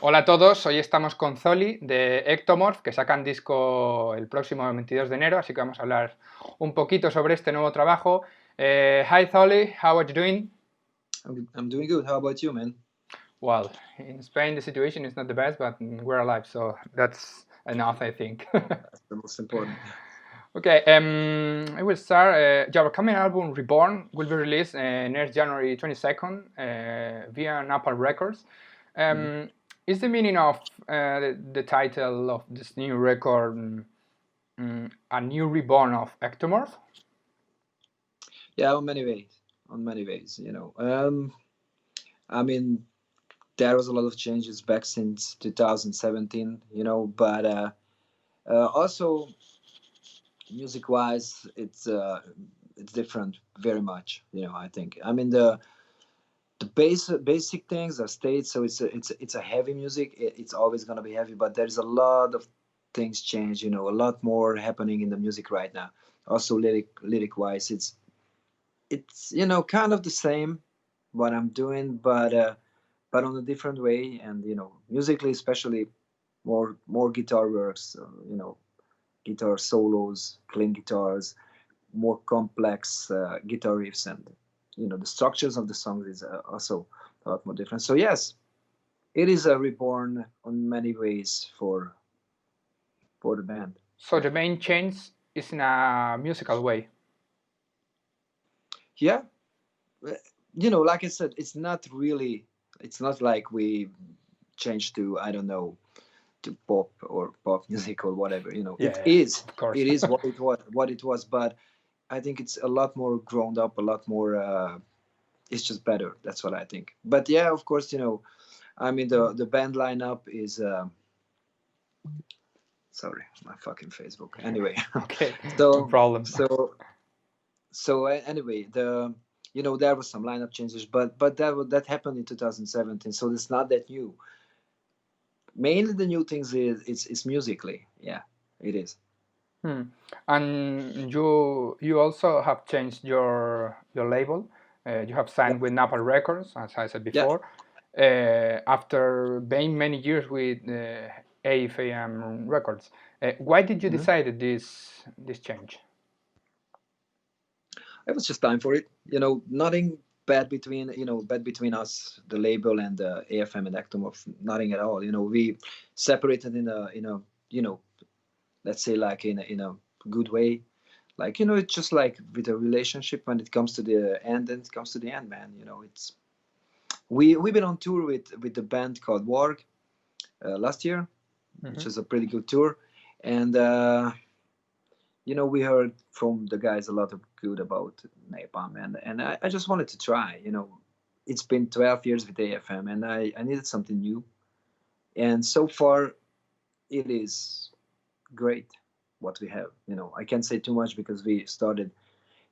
Hola a todos, hoy estamos con Zoli de Ektomorf, que sacan disco el próximo 22 de enero, así que vamos a hablar un poquito sobre este nuevo trabajo. Hi Zoli, how are you doing? I'm doing good. How about you, man? Well, in Spain the situation is not the best, but we're alive, so that's enough, I think. That's the most important. Okay, I will start. Your coming album Reborn will be released next January 22nd via Napalm Records. Is the meaning of the title of this new record a new reborn of Ektomorf? Yeah, on many ways. On many ways, I mean, there was a lot of changes back since 2017, but also music-wise, it's different very much. I think. I mean, the basic things are stayed, so it's a heavy music. It's always gonna be heavy, but there's a lot of things change. A lot more happening in the music right now. Also, lyric wise, it's kind of the same what I'm doing, but on a different way, and musically especially more guitar works, guitar solos, clean guitars, more complex guitar riffs, and the structures of the songs is also a lot more different. So yes, it is a reborn on many ways for the band. So the main change is in a musical way. Yeah, like I said, it's not like we changed to, I don't know, to pop music or whatever. Yeah, it is of course. it is what it was, but I think it's a lot more grown up, a lot more it's just better. That's what I think. But yeah, of course, I mean, the band lineup is sorry, my fucking Facebook. Anyway, Okay, so no problem. anyway, there was some lineup changes, but that happened in 2017, so it's not that new. Mainly the new things is it's musically, yeah, it is. And you also have changed your label. You have signed Yeah, with Napalm Records, as I said yeah. before, after being many years with AFAM Records. Why did you Mhm. decide this change? It was just time for it. Nothing bad between us, the label, and the AFM and Ektomorf. Nothing at all. We separated in a let's say, like, in a good way. Like, it's just like with a relationship, when it comes to the end, then it comes to the end, man. It's we've been on tour with the band called Warg last year, which is a pretty good tour, and we heard from the guys a lot of good about Napalm, and I just wanted to try. It's been 12 years with AFM, and I needed something new, and so far it is great what we have. I can't say too much because we started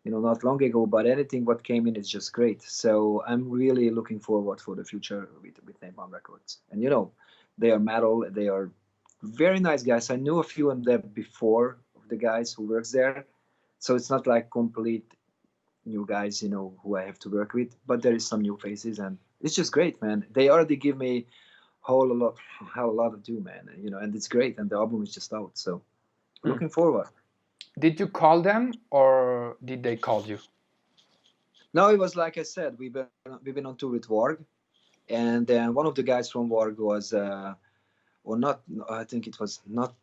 not long ago, but anything what came in is just great. So I'm really looking forward for the future with Napalm Records. And they are metal, they are very nice guys. I knew a few of them before, of the guys who works there, so it's not like complete new guys who I have to work with, but there is some new faces, and it's just great, man. They already give me whole a lot to do, man. And it's great, and the album is just out, so looking forward. Did you call them or did they call you? No, it was like I said, we've been on tour with Warg, and then one of the guys from Warg was or not, I think it was not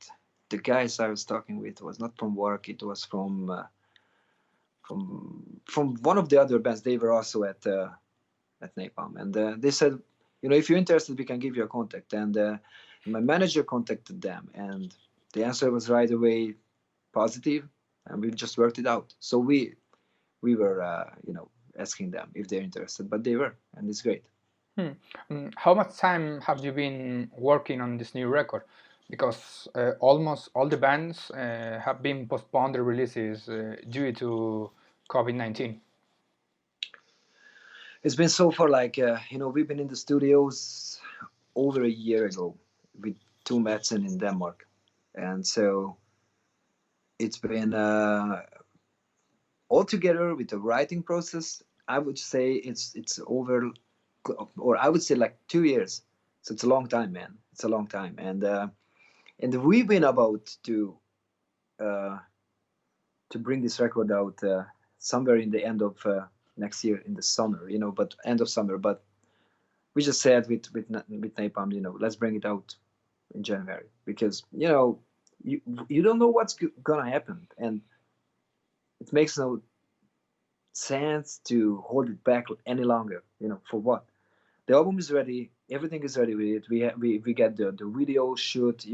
the guys I was talking with, was not from Warg, it was from one of the other bands. They were also at Napalm, and they said, if you're interested, we can give you a contact. And my manager contacted them, and the answer was right away positive, and we just worked it out. So we were asking them if they're interested, but they were, and it's great. How much time have you been working on this new record? Because almost all the bands have been postponed their releases due to COVID-19. It's been so far, like, we've been in the studios over a year ago with two Madsen in Denmark, and so it's been altogether with the writing process, I would say it's over, or I would say like 2 years. So it's a long time, man. It's a long time, and we've been about uh, to bring this record out somewhere in the end of next year in the summer, but end of summer. But we just said with Napalm, let's bring it out in January, because you don't know what's gonna happen, and it makes no sense to hold it back any longer. For what? The album is ready, everything is ready with it. We get the video shoot,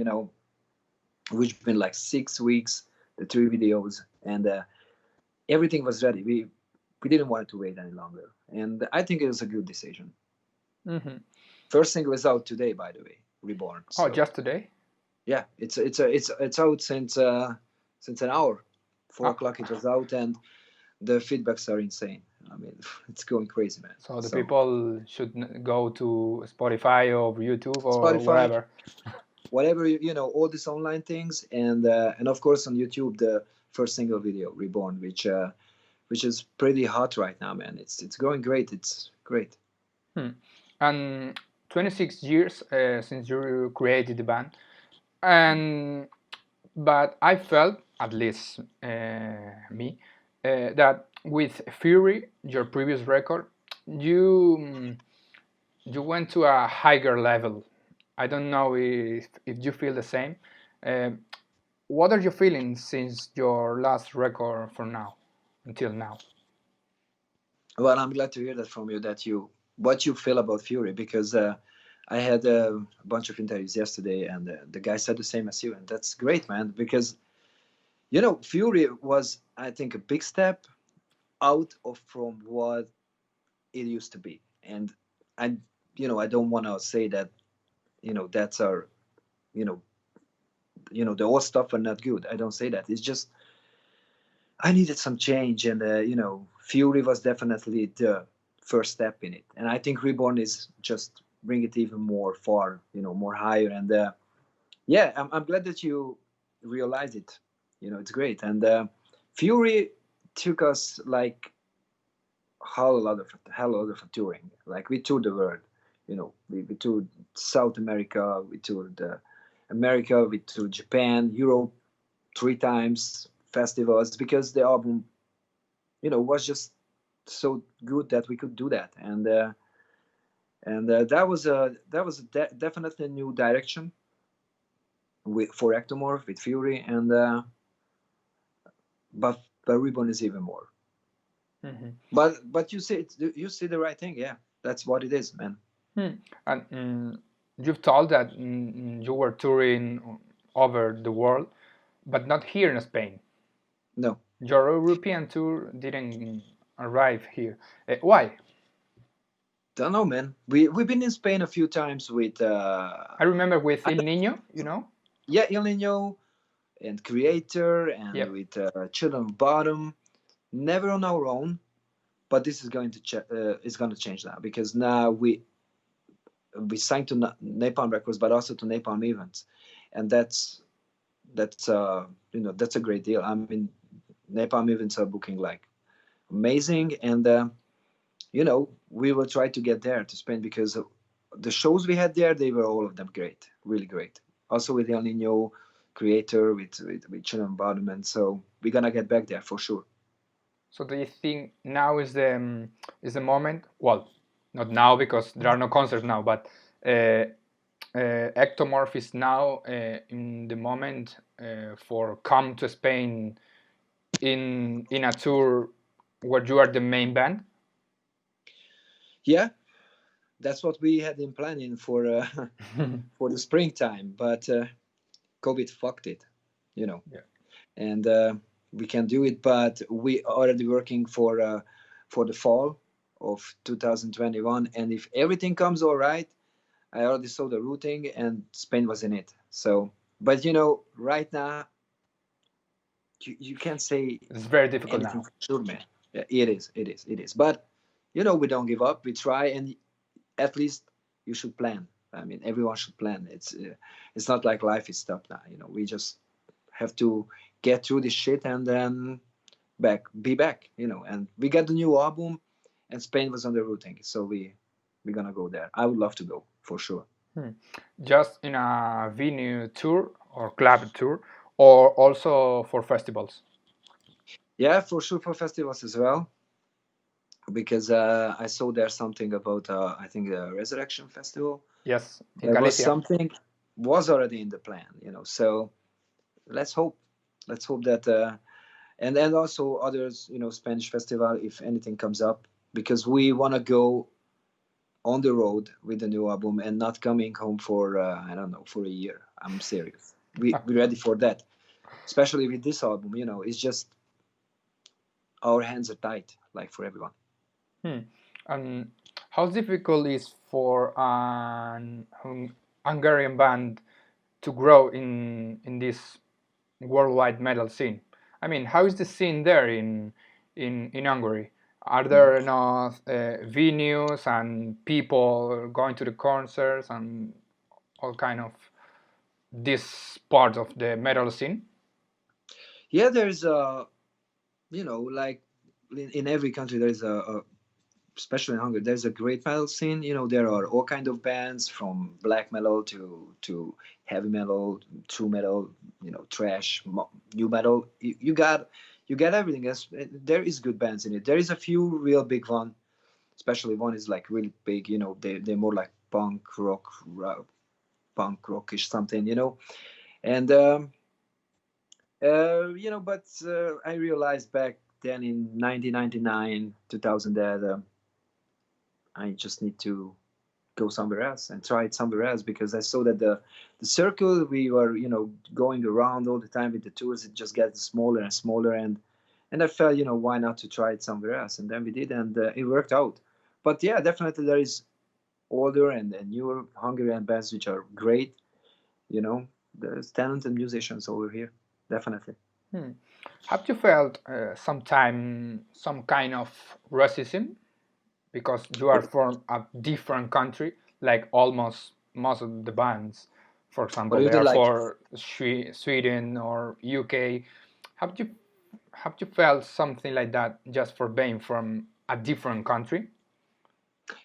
which been like 6 weeks, the 3 videos, and everything was ready. We didn't want to wait any longer, and I think it was a good decision. Mm-hmm. First single is out today, by the way, Reborn. So, just today? Yeah, it's out since an hour. 4 o'clock it was out, and the feedbacks are insane. I mean, it's going crazy, man. So the people should go to Spotify or YouTube or Spotify, whatever, all these online things, and of course on YouTube the first single video, Reborn, which is pretty hot right now, man. It's going great. It's great. And 26 years since you created the band, but I felt, at least me, that with Fury, your previous record, you went to a higher level. I don't know if you feel the same. What are you feeling since your last record until now? Well, I'm glad to hear that from you, what you feel about Fury, because I had a bunch of interviews yesterday, and the guy said the same as you, and that's great, man, because Fury was, I think, a big step out from what it used to be, and I don't want to say that that's our the old stuff are not good. I don't say that. It's just I needed some change, and Fury was definitely the first step in it, and I think Reborn is just bring it even more far, more higher, and yeah, I'm glad that you realize it. It's great, and Fury took us like hell a lot of touring. Like we toured the world, we toured South America, we toured America, we toured Japan, Europe 3 times, festivals, because the album, was just so good that we could do that, and that was definitely a new direction for Ektomorf with Fury, and but Reborn is even more. Mm-hmm. But you see the right thing, yeah. That's what it is, man. And you've told that you were touring over the world, but not here in Spain. No. Your European tour didn't arrive here. Why? Don't know, man. We've been in Spain a few times with. I remember with El Niño, Yeah, El Niño, and Creator, and with Children of Bottom. Never on our own, but this is going to change now, because now we signed to Napalm Records, but also to Napalm Events, and that's a great deal. I mean, Napalm Events are booking like amazing, and we will try to get there to Spain, because the shows we had there, they were all of them great, really great. Also with El Niño, Creator, with Children of Bottom, and so we're gonna get back there for sure. So do you think now is the moment? Well, not now because there are no concerts now, but Ektomorf is now in the moment for come to Spain in a tour where you are the main band? Yeah, that's what we had in planning for for the springtime, but COVID fucked it, Yeah. And we can do it, but we are already working for the fall of 2021, and if everything comes all right, I already saw the routing, and Spain was in it. So, but right now, you can't say it's very difficult now. For sure, man. Yeah, it is. But we don't give up. We try, and at least you should plan. I mean, everyone should plan. It's not like life is stopped now. We just have to get through this shit and then be back. And we got the new album, and Spain was on the routing, so we're gonna go there. I would love to go for sure. Just in a venue tour or club tour, or also for festivals? Yeah, for sure for festivals as well, because I saw there's something about I think the Resurrection Festival. Yes, in There was Galicia. something was already in the plan, So let's hope, that, and then also others, Spanish festival if anything comes up, because we want to go on the road with the new album and not coming home for I don't know, for a year. I'm serious. We ready for that, especially with this album. It's just our hands are tied, like for everyone. And how difficult is for an Hungarian band to grow in this worldwide metal scene? I mean, how is the scene there in Hungary? Are there enough venues and people going to the concerts and all kind of this part of the metal scene? Yeah, there's like in every country there's especially in Hungary, there's a great metal scene. There are all kind of bands from black metal to heavy metal, true metal, trash, new metal. You got everything. There is good bands in it. There is a few real big one, especially one is like really big. They're more like punk rockish something. And but I realized back then in 1999, 2000 that I just need to go somewhere else and try it somewhere else, because I saw that the circle we were going around all the time with the tours, it just gets smaller and smaller, and I felt, why not to try it somewhere else, and then we did, and it worked out. But yeah, definitely there is older and newer Hungarian bands which are great. There's talented musicians over here, definitely. Have you felt some kind of racism because you are from a different country, like almost most of the bands, for What example, do they you are like? for Sweden or UK. Have you have you felt something like that just for being from a different country?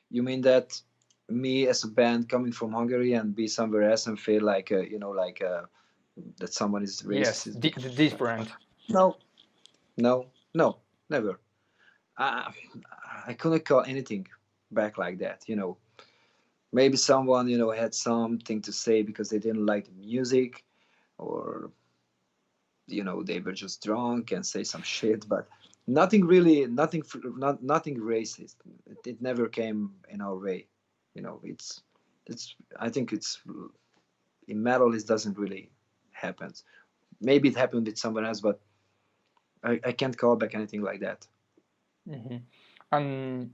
You mean that me as a band coming from Hungary and be somewhere else and feel like that someone is Yes, racist? the different. No, no, never. I, I couldn't call anything back like that. Maybe someone had something to say because they didn't like the music, or they were just drunk and say some shit, but nothing really, nothing racist. It never came in our way. It's I think it's in metal it doesn't really happen. Maybe it happened with someone else, but I can't call back anything like that. And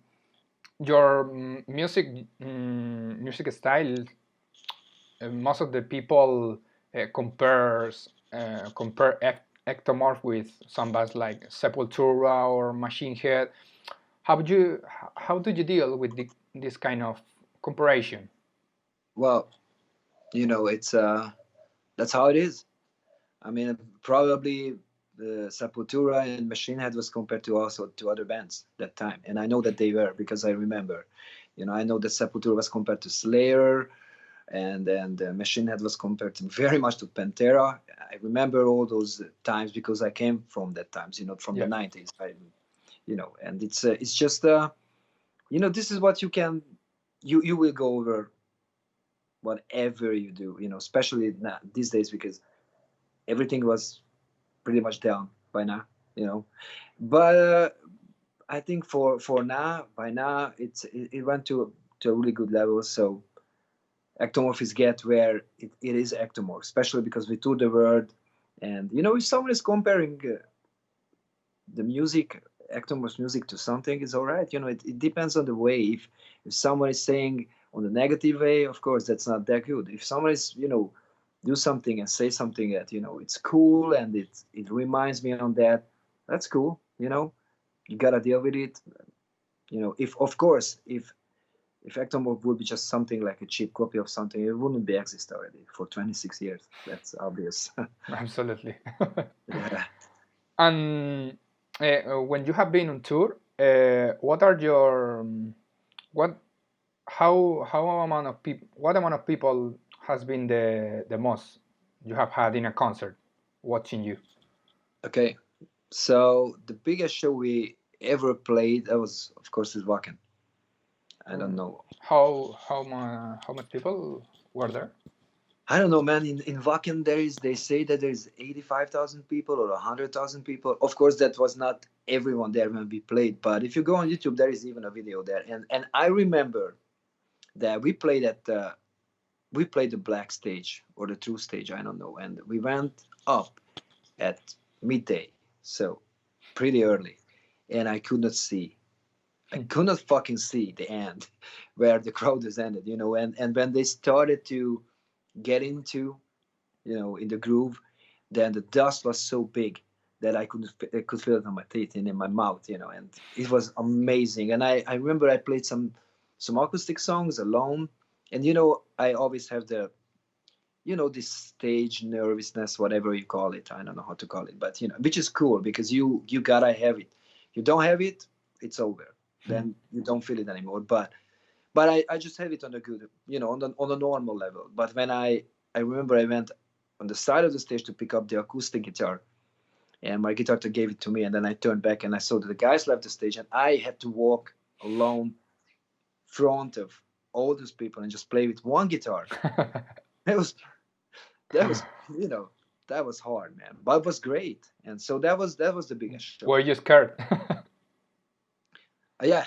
your music style, most of the people compare Ektomorf with some bands like Sepultura or Machine Head. How do you deal with this kind of comparison? Well, it's that's how it is. I mean, probably the Sepultura and Machine Head was compared to also to other bands that time, and I know that they were because I remember. I know that Sepultura was compared to Slayer, and Machine Head was compared very much to Pantera. I remember all those times because I came from that times, from the Yes. 90s. And it's just this is what you will go over whatever you do, especially now, these days, because everything was pretty much down by now, but I think for now, by now it went to a really good level. So Ektomorf is get where it is Ektomorf, especially because we tour the world. And if someone is comparing the music, Ektomorf's music, to something, is all right. It depends on the way. If someone is saying on the negative way, of course that's not that good. If someone is do something and say something that it's cool and it reminds me on that, that's cool. You gotta deal with it. If of course if Ectomorph would be just something like a cheap copy of something, it wouldn't be exist already for 26 years. That's obvious. Absolutely. Yeah. And when you have been on tour, what are your what how amount of people? What amount of people has been the most you have had in a concert watching you? Okay, so the biggest show we ever played, that was, of course, is Wacken. I don't know. How much people were there? I don't know, man. In Wacken, they say that there's 85,000 people or 100,000 people. Of course, that was not everyone there when we played, but if you go on YouTube, there is even a video there. And I remember that we played the black stage or the true stage, I don't know, and we went up at midday, so pretty early, and I could not see. I could not fucking see the end where the crowd is ended, and when they started to get into, in the groove, then the dust was so big that I could feel it on my teeth and in my mouth, and it was amazing. And I remember I played some acoustic songs alone, and I always have this stage nervousness, whatever you call it. I don't know how to call it, but which is cool because you gotta have it. You don't have it, it's over. Then you don't feel it anymore. But I just have it on a good, on a normal level. But when I remember I went on the side of the stage to pick up the acoustic guitar, and my guitar tech gave it to me, and then I turned back and I saw that the guys left the stage, and I had to walk alone front of all those people and just play with one guitar. That was that was hard, man, but it was great. And so that was the biggest show. Were you scared? Yeah.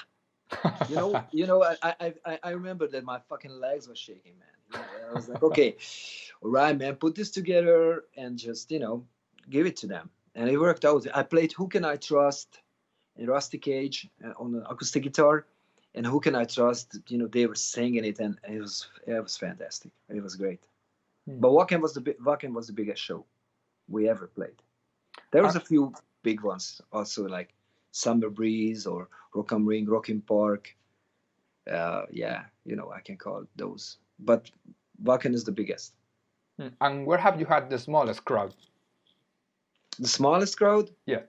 I remember that my fucking legs were shaking, man. I was like, okay, all right, man, put this together and just, give it to them. And it worked out. I played Who Can I Trust in Rusty Cage on an acoustic guitar. And Who Can I Trust, they were singing it, and it was fantastic. It was great. But Wacken was the biggest show we ever played. There was a few big ones also, like Summer Breeze or Rock am Ring, Rockin' Park. I can call those. But Wacken is the biggest. And where have you had the smallest crowd? The smallest crowd? Yeah.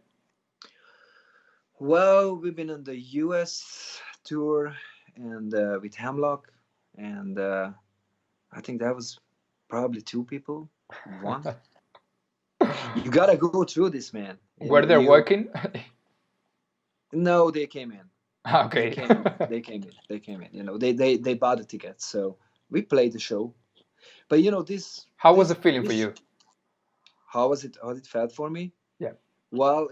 Well, we've been on the US tour and with Hemlock, and I think that was probably 2 people. 1. You gotta go through this, man. Were they working? No, they came in. Okay. They came in. They bought the tickets, so we played the show. But this. How was the feeling for you? How it felt for me? Yeah. Well,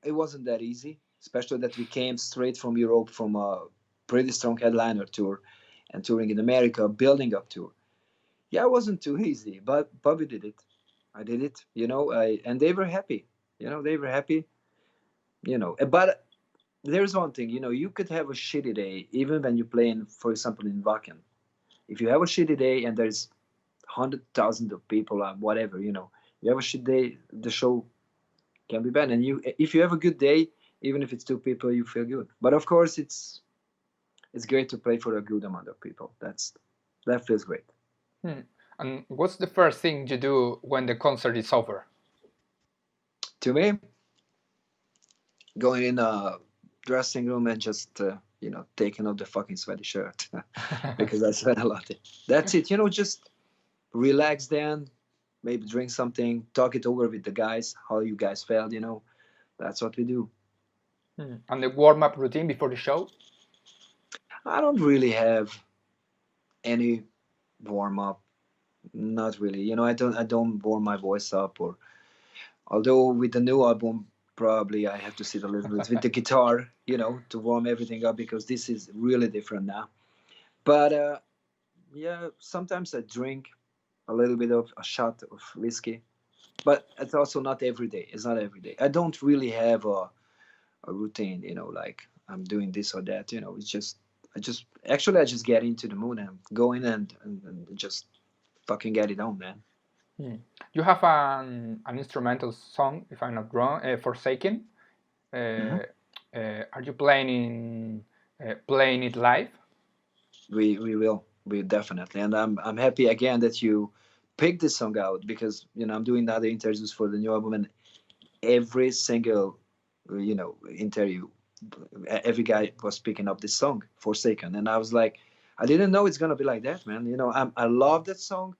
it wasn't that easy, especially that we came straight from Europe from a pretty strong headliner tour and touring in America, building up tour. Yeah, it wasn't too easy, but we did it. I did it, and they were happy. They were happy. But there's one thing, you could have a shitty day, even when you play for example, in Wacken. If you have a shitty day and there's 100,000 of people or whatever, you have a shit day, the show can be bad. And if you have a good day, even if it's 2 people, you feel good. But of course, it's great to play for a good amount of people. That feels great. And what's the first thing you do when the concert is over? To me, going in a dressing room and just taking off the fucking sweaty shirt because I sweat a lot. That's it. Just relax then, maybe drink something, talk it over with the guys, how you guys felt. That's what we do. And the warm-up routine before the show? I don't really have any warm-up. Not really. I don't warm my voice up, or although with the new album, probably I have to sit a little bit with the guitar, to warm everything up, because this is really different now. But sometimes I drink a little bit of a shot of whiskey, but it's also not every day. It's not every day. I don't really have a routine, like I'm doing this or that. It's just I just get into the mood and go in and just fucking get it on, man. You have an instrumental song, if I'm not wrong, Forsaken. Are you planning it live? We will definitely, and I'm happy again that you picked this song out, because I'm doing other interviews for the new album, and every single interview, every guy was picking up this song Forsaken, and I was like, I didn't know it's gonna be like that, man. You know, I love that song,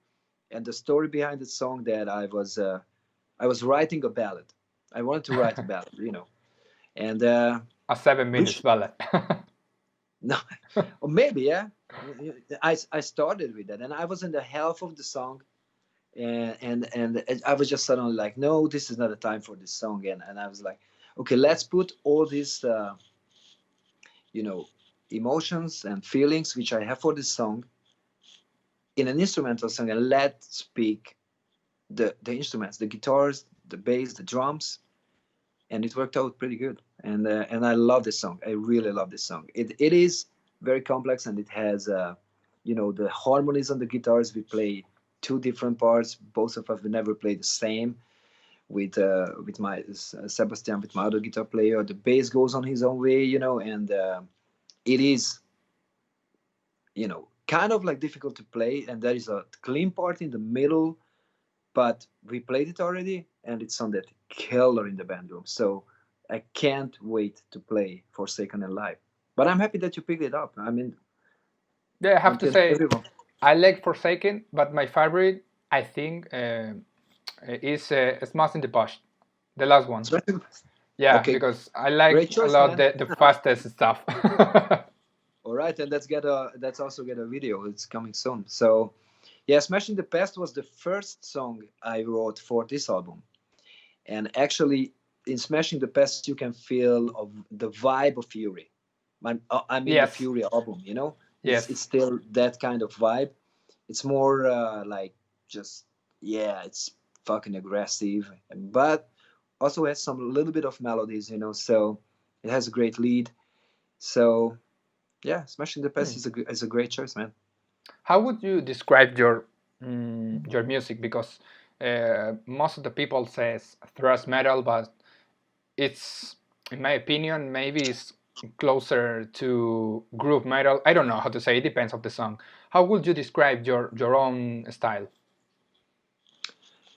and the story behind the song that I was writing a ballad. I wanted to write a ballad, you know, and A 7 minutes which ballad. no, or maybe yeah. I started with that, and I was in the half of the song, and I was just suddenly like, no, this is not the time for this song, and I was like, okay, let's put all these you know emotions and feelings which I have for this song in an instrumental song, and let speak the instruments, the guitars, the bass, the drums, and it worked out pretty good. And I love this song. I really love this song. It is very complex, and it has the harmonies on the guitars. We play two different parts. Both of us we never play the same. With my Sebastian, with my other guitar player, the bass goes on his own way, and it is kind of like difficult to play, and there is a clean part in the middle, but we played it already, and it sounded killer in the band room. So I can't wait to play Forsaken and live. But I'm happy that you picked it up. I mean, Yeah, I have don't to tell say, everyone. I like Forsaken, but my favorite, I think, is Smash in the Past, the last one. Yeah, Okay, because I like great a choice, lot man. the fastest stuff. All right, and let's also get a video. It's coming soon. So, yeah, Smashing the Past was the first song I wrote for this album, and actually, in Smashing the Past, you can feel of the vibe of Fury. I mean the Yes, Fury album. It's yes. still that kind of vibe. It's more like just it's fucking aggressive, but also has some little bit of melodies. So it has a great lead. So yeah, Smashing the Past is a great choice, man. How would you describe your music? Because most of the people says thrash metal, but it's, in my opinion, maybe it's closer to groove metal. I don't know how to say. It depends of the song. How would you describe your own style?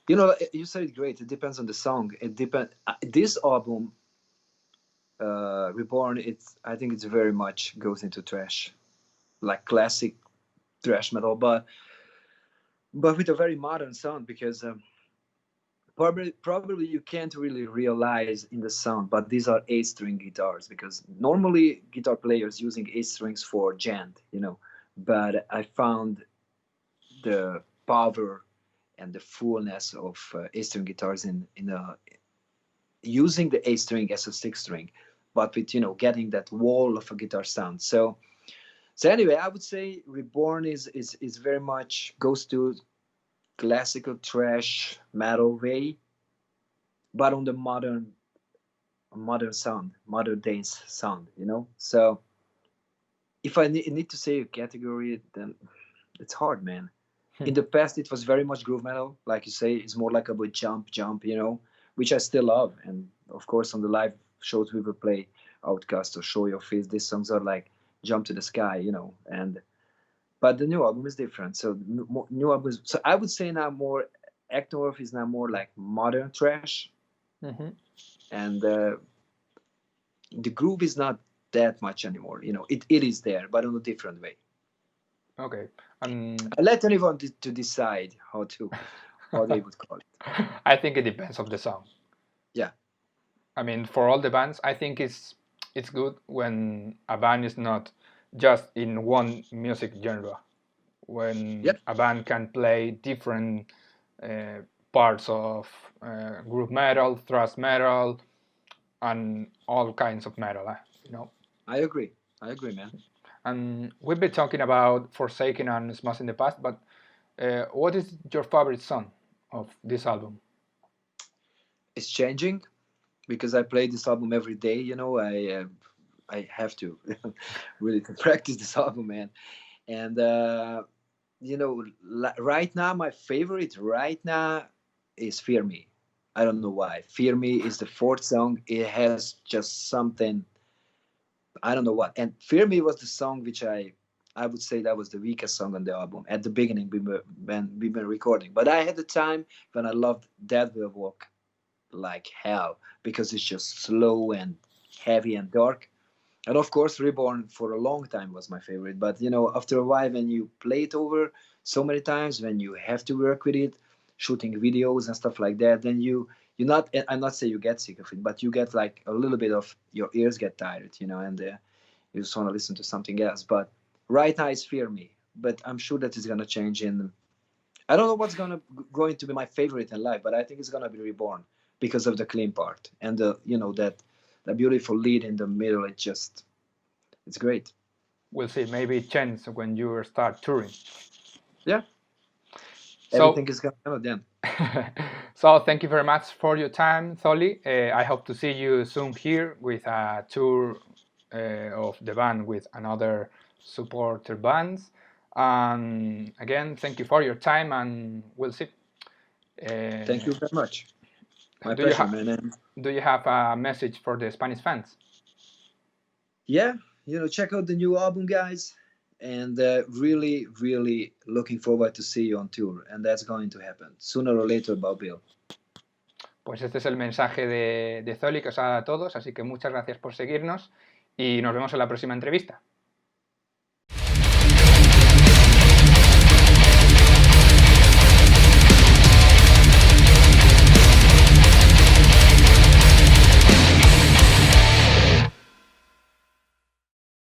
You said it great. It depends on the song. It depend. This album, Reborn, I think it's very much goes into thrash, like classic thrash metal, but with a very modern sound, because probably you can't really realize in the sound, but these are 8-string guitars, because normally guitar players using 8 strings for gent, but I found the power and the fullness of 8-string guitars in using the 8-string as a 6-string, but with getting that wall of a guitar sound. So anyway, I would say Reborn is very much goes to classical thrash metal way, but on the modern sound, modern dance sound. So if I need to say a category, then it's hard, man. In the past, it was very much groove metal, like you say. It's more like about jump, which I still love. And of course, on the live shows we will play Outcast or Show Your Face. These songs are like jump to the sky, and but the new album is different. So new albums. So I would say now more Ektomorf is now more like modern thrash, and the groove is not that much anymore. It is there, but in a different way. Okay. I let anyone to decide how they would call it. I think it depends of the song. Yeah. I mean, for all the bands, I think it's good when a band is not just in one music genre. When a band can play different parts of group metal, thrash metal, and all kinds of metal. I agree, man. And we've been talking about Forsaken and Smash in the Past, but what is your favorite song of this album? It's changing, because I play this album every day. I have to really to practice this album, man. And right now my favorite right now is Fear Me. I don't know why. Fear Me is the fourth song. It has just something, I don't know what. And Fear Me was the song which I would say that was the weakest song on the album at the beginning when we were recording. But I had the time when I loved Dead Will Walk like hell, because it's just slow and heavy and dark. And of course, Reborn for a long time was my favorite. But you know, after a while, when you play it over so many times, when you have to work with it, shooting videos and stuff like that, then you not. I'm not saying you get sick of it, but you get like a little bit of your ears get tired, you know, and you just want to listen to something else. But right now it's Fear Me. But I'm sure that it's gonna change in. I don't know what's going to be my favorite in life, but I think it's gonna be Reborn because of the clean part and the that the beautiful lead in the middle. It's great. We'll see. Maybe it changes when you start touring. Yeah. So, everything is gonna happen then. So thank you very much for your time, Zoli. I hope to see you soon here with a tour of the band with another supporter bands. And again, thank you for your time, and we'll see. Thank you very much. My do you pleasure, ha- man. And Do you have a message for the Spanish fans? yeah, check out the new album, guys. And really, really looking forward to see you on tour. And that's going to happen sooner or later, Bob Bill. Pues este es el mensaje de Zoli que os ha dado a todos, así que muchas gracias por seguirnos y nos vemos en la próxima entrevista.